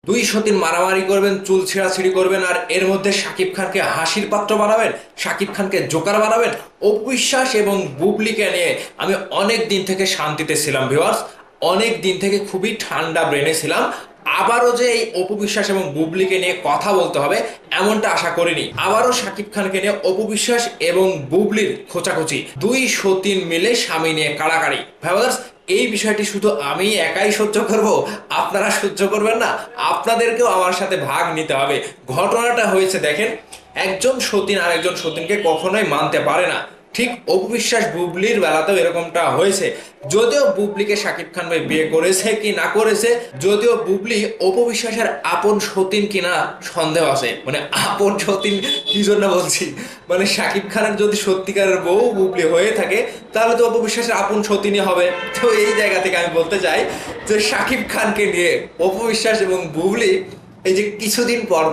দুই সতীন মারামারি করবেন, চুল ছেঁড়াছিঁড়ি করবেন, আর এর মধ্যে শাকিব খানকে হাসির পাত্র বানাবেন, শাকিব খানকে জোকার বানাবেন। অপু বিশ্বাস এবং বুবলিকে নিয়ে আমি অনেক দিন থেকে শান্তিতে ছিলাম ভিউয়ার্স, অনেক দিন থেকে খুবই ঠান্ডা ব্রেনে ছিলাম। আবারও যে এই অপু বিশ্বাস এবং বুবলিকে নিয়ে কথা বলতে হবে এমনটা আশা করিনি। আবারও শাকিব খানকে নিয়ে অপু বিশ্বাস এবং বুবলির খোঁচাখুচি, দুই সতীন মিলে স্বামী নিয়ে কাড়াকাড়ি। ভাইবাস, এই বিষয়টি শুধু আমি একাই সহ্য করব? আপনারা সহ্য করবেন না? আপনাদেরকেও আমার সাথে ভাগ নিতে হবে। ঘটনাটা হয়েছে দেখেন, একজন সতীন আরেকজন সতীনকে কখনোই মানতে পারে না। ঠিক অপু বিশ্বাস বুবলির বেলাতেও এরকমটা হয়েছে। যদিও বুবলিকে শাকিব খান ভাই বিয়ে করেছে কি না করেছে, যদিও বুবলি অপু বিশ্বাসের আপন সতীন কিনা সন্দেহ আছে। মানে আপন সতীন কি জন্য বলছি, মানে শাকিব খানের যদি সত্যিকারের বউ বুবলি হয়ে থাকে তাহলে তো অপু বিশ্বাসের আপন সতীনই হবে। তো এই জায়গা থেকে আমি বলতে চাই যে শাকিব খানকে নিয়ে অপু বিশ্বাস এবং বুবলি এই যে কিছুদিন পর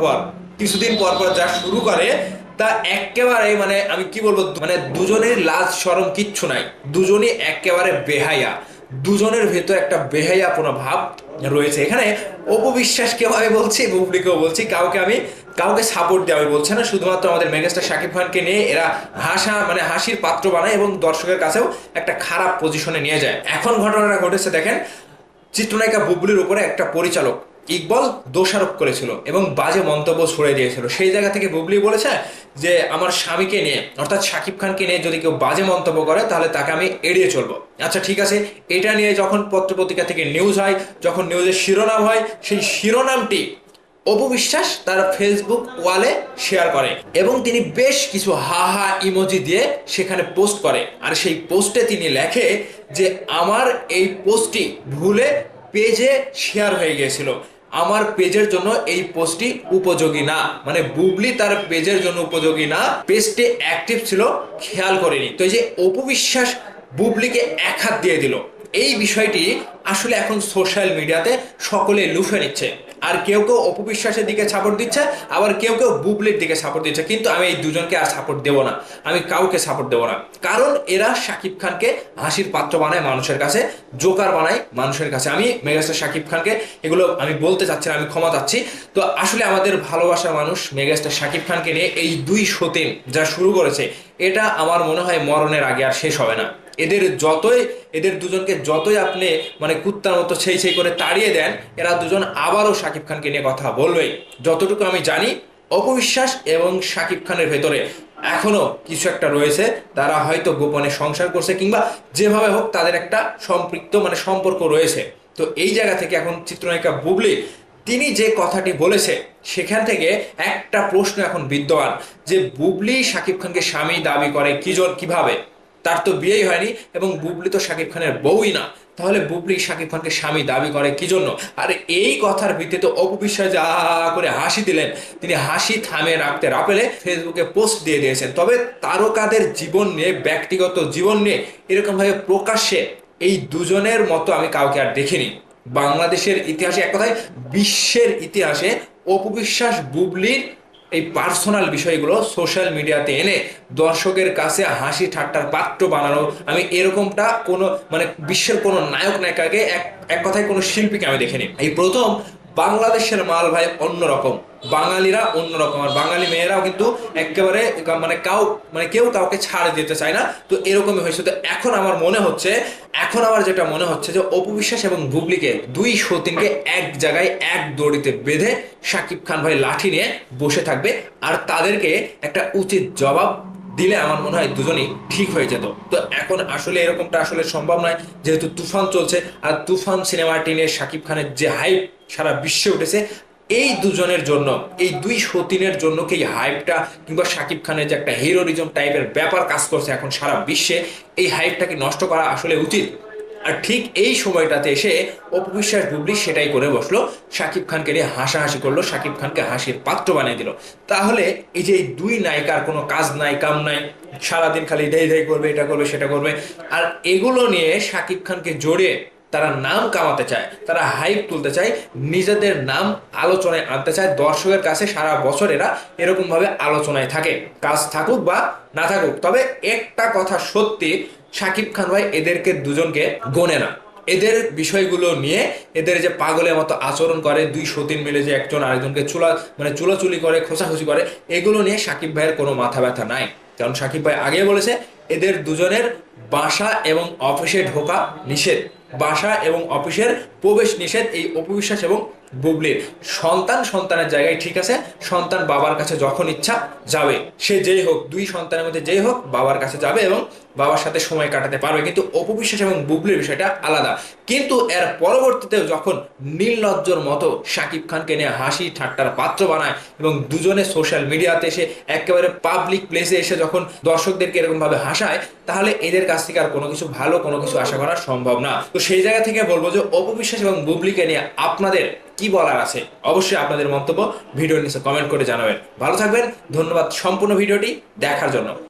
পর যা শুরু করে তা একেবারে, মানে আমি কি বলবো, মানে দুজনের লাজ শরম কিচ্ছু নাই, দুজনই একেবারে বেহায়া। দুজনের ভেতর একটা বেহায়াপনা ভাব রয়েছে এখানে। অপু বিশ্বাসকেও আমি বলছি, বুবলিকেও বলছি, কাউকে সাপোর্ট দেওয়া আমি বলছি না। শুধুমাত্র আমাদের মেগাস্টার শাকিব খানকে নিয়ে এরা হাসির পাত্র বানায় এবং দর্শকের কাছেও একটা খারাপ পজিশনে নিয়ে যায়। এখন ঘটনাটা ঘটেছে দেখেন, চিত্রনায়িকা বুবলির উপরে একটা পরিচালক ইকবল দোষারোপ করেছিল এবং বাজে মন্তব্য ছড়ে দিয়েছিল। সেই জায়গা থেকে বুবলি বলেছে যে আমার স্বামীকে নিয়ে, অর্থাৎ শাকিব খানকে নিয়ে যদি কেউ বাজে মন্তব্য করে তাহলে তাকে আমি এড়িয়ে চলবো। আচ্ছা ঠিক আছে, এটা নিয়ে যখন পত্রপত্রিকা থেকে নিউজ হয়, যখন নিউজের শিরোনাম হয়, সেই শিরোনামটি অপু বিশ্বাস তার ফেসবুক ওয়ালে শেয়ার করে এবং তিনি বেশ কিছু হা হা ইমোজি দিয়ে সেখানে পোস্ট করে। আর সেই পোস্টে তিনি লেখে যে আমার এই পোস্টটি ভুলে পেজে শেয়ার হয়ে গিয়েছিল, আমার পেজের জন্য এই পোস্টটি উপযোগী না। মানে বুবলি তার পেজের জন্য উপযোগী না, পেজটি অ্যাক্টিভ ছিল খেয়াল করেনি। তো এই যে অপু বিশ্বাস বুবলিকে এক হাত দিয়ে দিল, এই বিষয়টি আসলে এখন সোশ্যাল মিডিয়াতে সকলে লুফে নিচ্ছে। আর কেউ কেউ অপু বিশ্বাসের দিকে সাপোর্ট দিচ্ছে, আবার কেউ কেউ বুবলির দিকে সাপোর্ট দিচ্ছে। কিন্তু আমি এই দুজনকে আর সাপোর্ট দেবো না, আমি কাউকে সাপোর্ট দেবো না। কারণ এরা শাকিব খানকে হাসির পাত্র বানায় মানুষের কাছে, জোকার বানায় মানুষের কাছে। আমি মেগাস্টার শাকিব খানকে এগুলো আমি বলতে চাচ্ছি না, আমি ক্ষমা চাচ্ছি। তো আসলে আমাদের ভালোবাসার মানুষ মেগাস্টার শাকিব খানকে নিয়ে এই দুই সতীন যা শুরু করেছে, এটা আমার মনে হয় মরণের আগে আর শেষ হবে না। এদের দুজনকে যতই আপনি মানে কুত্তার মতো সেই সেই করে তাড়িয়ে দেন, এরা দুজন আবারও শাকিব খানকে নিয়ে কথা বলবেই। যতটুকু আমি জানি, অপবিশ্বাস এবং শাকিব খানের ভেতরে এখনো কিছু একটা রয়েছে। তারা হয়তো গোপনে সংসার করছে, কিংবা যেভাবে হোক তাদের একটা সম্পৃক্ত মানে সম্পর্ক রয়েছে। তো এই জায়গা থেকে এখন চিত্রনায়িকা বুবলি তিনি যে কথাটি বলেছে, সেখান থেকে একটা প্রশ্ন এখন বিদ্যমান যে বুবলি শাকিব খানকে স্বামী দাবি করে কিভাবে? তার তো বিয়েই হয়নি এবং বুবলি তো শাকিব খানের বউই না। তাহলে বুবলি শাকিব খানকে স্বামী দাবি করে কি জন্য? আর এই কথার ভিত্তিতে অপু বিশ্বাস যা করে হাসি দিলেন, তিনি হাসি থামে রাখতে না পেরে ফেসবুকে পোস্ট দিয়ে দিয়েছেন। তবে তারকাদের জীবন নিয়ে, ব্যক্তিগত জীবন নিয়ে এরকম ভাবে প্রকাশ্যে এই দুজনের মতো আমি কাউকে আর দেখিনি বাংলাদেশের ইতিহাসে, এক কথায় বিশ্বের ইতিহাসে। অপু বিশ্বাস বুবলির এই পার্সোনাল বিষয়গুলো সোশ্যাল মিডিয়াতে এনে দর্শকের কাছে হাসি ঠাট্টার পাত্র বানানো, আমি এরকমটা কোনো মানে বিশ্বের কোনো নায়ক নায়িকাকে, এক কথায় কোনো শিল্পীকে আমি দেখিনি। এই প্রথম বাংলাদেশের মাল ভাই অন্যরকম, বাঙালিরা অন্যরকম। আর বাঙালি মেয়েরাও কিন্তু একেবারে মানে কেউ কাউকে ছাড় দিতে চায় না। তো এরকমই হয়েছে। তো এখন আমার যেটা মনে হচ্ছে যে অপু বিশ্বাস এবং বুবলিকে, দুই সতীনকে এক জায়গায় এক দড়িতে বেঁধে শাকিব খান ভাই লাঠি নিয়ে বসে থাকবে, আর তাদেরকে একটা উচিত জবাব দিলে আমার মনে হয় দুজনেই ঠিক হয়ে যেত। তো এখন আসলে এরকমটা আসলে সম্ভব নয়, যেহেতু তুফান চলছে। আর তুফান সিনেমাটি নিয়ে শাকিব খানের যে হাইপ সারা বিশ্বে উঠেছে, এই দুজনের জন্য, এই দুই সতীনের জন্য কি এই হাইপটা, কিংবা শাকিব খানের যে একটা হিরোরিজম টাইপের ব্যাপার কাজ করছে এখন সারা বিশ্বে, এই হাইপটাকে নষ্ট করা আসলে উচিত। আর ঠিক এই সময়টাতে এসে অপু বিশ্বাস বুবলি সেটাই করে বসলো, শাকিব খানকে নিয়ে হাসাহাসি করলো, শাকিব খানকে হাসির পাত্র বানিয়ে দিল। তাহলে এই যে এই দুই নায়িকার কোনো কাজ নাই কাম নাই, সারাদিন খালি দেই দেই করবে, এটা করবে সেটা করবে, আর এগুলো নিয়ে শাকিব খানকে জড়িয়ে তারা নাম কামাতে চায়, তারা হাইপ তুলতে চায়, নিজেদের নাম আলোচনায় আনতে চায় দর্শকের কাছে। সারা বছর এরা এরকম ভাবে আলোচনায় থাকে, কাজ থাকুক বা না থাকুক। তবে একটা কথা সত্যি, শাকিব খান ভাই এদেরকে দুজনকে গোনে না, এদের বিষয়গুলো নিয়ে, এদের যে পাগলের মতো আচরণ করে, দুই সতীন মিলে যে একজন আরেকজনকে চুলাচুলি করে, খোঁচাখুচি করে, এগুলো নিয়ে সাকিব ভাইয়ের কোনো মাথা ব্যথা নাই। কারণ সাকিব ভাই আগে বলেছে এদের দুজনের বাসা এবং অফিসে ঢোকা নিষেধ, বাসা এবং অফিসের প্রবেশ নিষেধ এই অপু বিশ্বাস এবং বুবলির। সন্তানের জায়গায় ঠিক আছে, সন্তান বাবার কাছে যখন ইচ্ছা যাবে, সে যেই হোক, দুই সন্তানের মধ্যে যেই হোক বাবার কাছে যাবে এবং বাবার সাথে সময় কাটাতে পারবে। কিন্তু অপু বিশ্বাস এবং বুবলির বিষয়টা আলাদা। কিন্তু এর পরবর্তীতেও যখন নির্লজ্জর মতো শাকিব খানকে নিয়ে হাসি ঠাট্টার পাত্র বানায় এবং দুজনে সোশ্যাল মিডিয়াতে এসে একেবারে পাবলিক প্লেসে এসে যখন দর্শকদেরকে এরকম ভাবে হাসায়, তাহলে এদের কাছ থেকে আর কোনো কিছু ভালো কোনো কিছু আশা করা সম্ভব না। তো সেই জায়গা থেকে বলবো যে অপু বিশ্বাস এবং বুবলিকে নিয়ে আপনাদের কি বলার আছে, অবশ্যই আপনাদের মন্তব্য ভিডিওর নিচে কমেন্ট করে জানাবেন। ভালো থাকবেন, ধন্যবাদ সম্পূর্ণ ভিডিওটি দেখার জন্য।